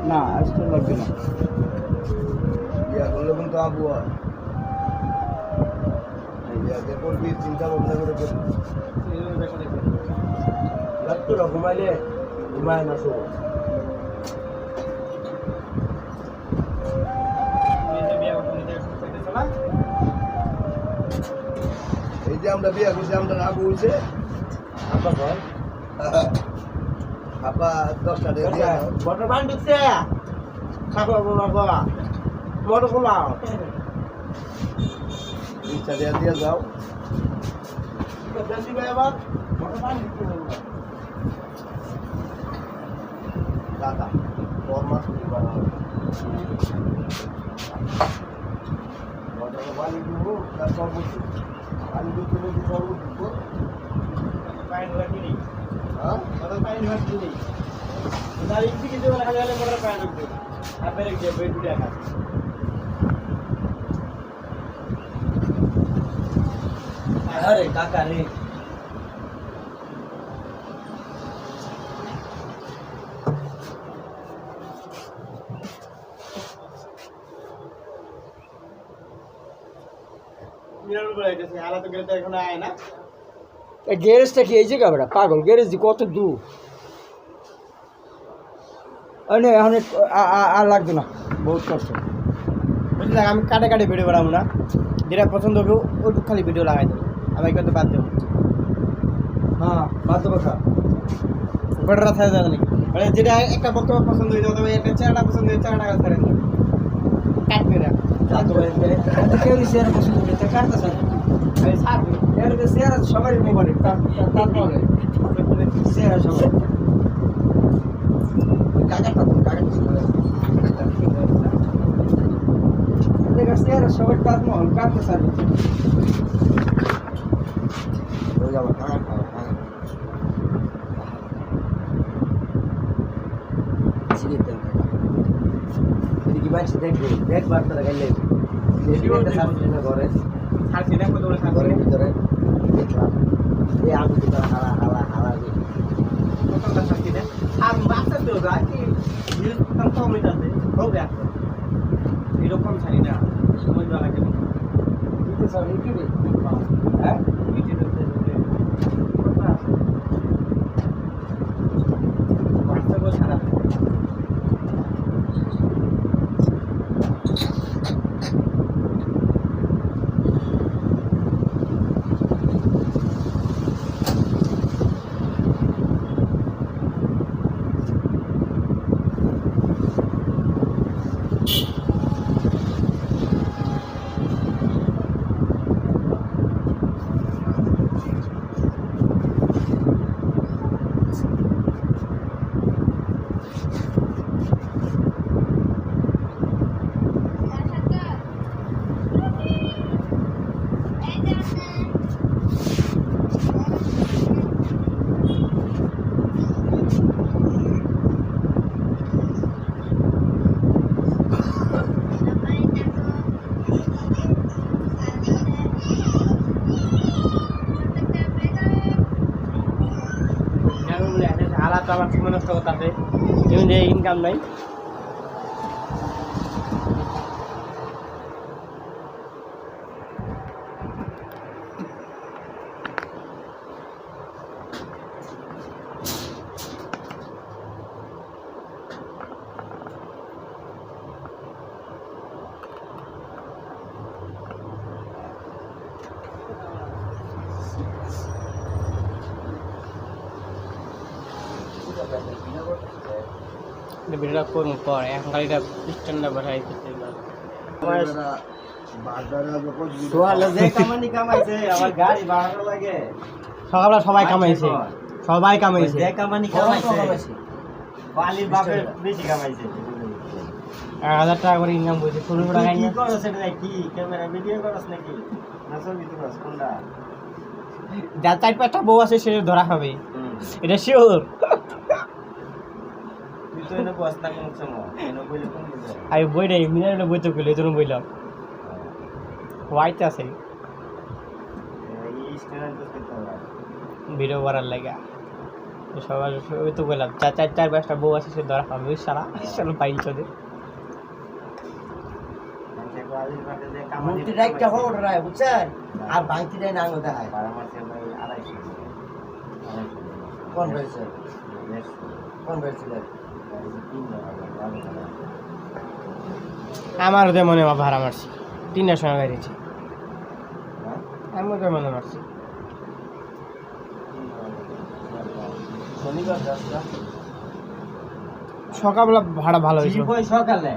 না আজকে লাগবে না করলে কিন্তু আবহাওয়া চিন্তা ভাবনা করে ঘুমাইলে ঘুমায় না শোভ এই যে আমরা বিয়ে করছি আমরা আবু হয়েছে আপা 10টা দিয়ে বড় বান ঢুকছে খাবো বাবা বড় পোলাও ইচ্ছা দিয়ে যাও জলদি ভাই আবার বড় বান ঢুকছে দাদা ফরমাস বানাও বড় বানি দিব তার সব কিছু পানি দিতে দিতে সব দিব পানি রাখি নি হ্যাঁ বড় পানি রাখি নি তার ইচ্ছা কিছু বলা গেলে বড় পানি রাখবে আপের যে বই দুটো রাখা আরে কাকা রে গ্যারেজটা কি এই জায়গা বেড়া পাগল গ্যারেজ কত দূর এখন আর লাগবে না বহুত কষ্ট বুঝলি আমি কাটে কাটে ভিডিও বানাবো না যেটা পছন্দ হবে ওটুক খালি ভিডিও লাগাই দেবো আমি কিন্তু বাদ দেবো হ্যাঁ বাদ দেবো খা বেটারা থাকে যাবে নাকি মানে যেটা একটা বক্তব্য পছন্দ হয়ে যাবে একটা চেহারাটা পছন্দ হয়ে চেহারাটা ছেড়ে দেবে কাটবে না কেউ চেহারা পছন্দ হয়েছে কাটতে স্যার চেহারা সবারই মোবাইল তারপরে চেহারা সবাই চেহারা সবাই তাজমহল কাটতে স্যার দেখবে দেখবার তারা গেলে ঘরের ভিতরে দেখলাম এই আগুন হালা হালা হালা এরকম ছাড়ি না সময় দেওয়া লাগে হ্যাঁ ছাড়া আমার সময় নষ্ট করতে যেমন যে ইনকাম নাই ভিডিওটা করবো পর এখন গাড়িটা স্ট্যান্ডে বসাই সকালবেলা সবাই কামাইছে সবাই কামাইছে বালির বাপের বেশি কামাইছে 1000 টাকা করে ইনকাম করছে ছোট ছোট কি করছ এটা কি ক্যামেরা ভিডিও করছ নাকি না ছবি তুলছ কোনটা যা 4-5টা বউ আছে সে ধরা হবে এটা শিওর তো এনে বস্তা কোন সময় এনে বইলে কোন বুঝে আমি বই নাই মিনারে বই তো কইলে তুমি বইলাম হোয়াইট আছে এই স্ট্যান্ড তো করতে হবে ভিডিও করার লাগে সবার ওই তো বললাম চার পাঁচটা বউ আছে সে ধরা পাবে ওই সারা চলো পাইল চলে মানুষের কোয়ালিটি পাতে যে কামানি মূর্তি রাইটটা হোক রায় বুঝছেন আর বাইতি রাই নাঙ্গ দেখায় পারামার্সের ভাই 250 কোন রয়েছে কোন রয়েছে আমারও তো মনে হয় ভাড়া মারছি 3টার সময় বেরিয়েছি আমার তো মনে মারছি শনিবার রাস্তা সকালবেলা ভাড়া ভালো হয়েছিল ঠিক হয় সকালে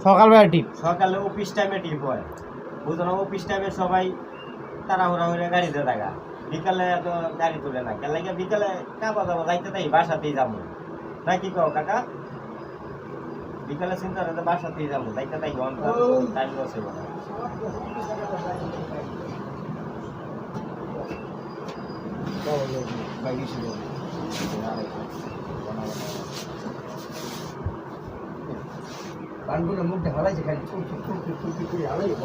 সকালবেলা টিপ সকালে অফিস টাইমে টিপ হয় বুঝো না অফিস টাইমে সবাই তাড়াহুড়া হয়ে গাড়িতে থাকা বিকালে এত গাড়ি তুলে না কেন লাগে বিকালে কাবা যাবো যাইতে তাই বাসাতেই যাবো না কি কও কাকা বিকালে চিন্তা করে বাসাতেই যাবো যাইতে তাই ঘন্টা টাইম লস হইব না পানগুলো মুখটা হারাইছে খালি ফুল ফুল ফুল ফুল ফুল ফুল হারাইব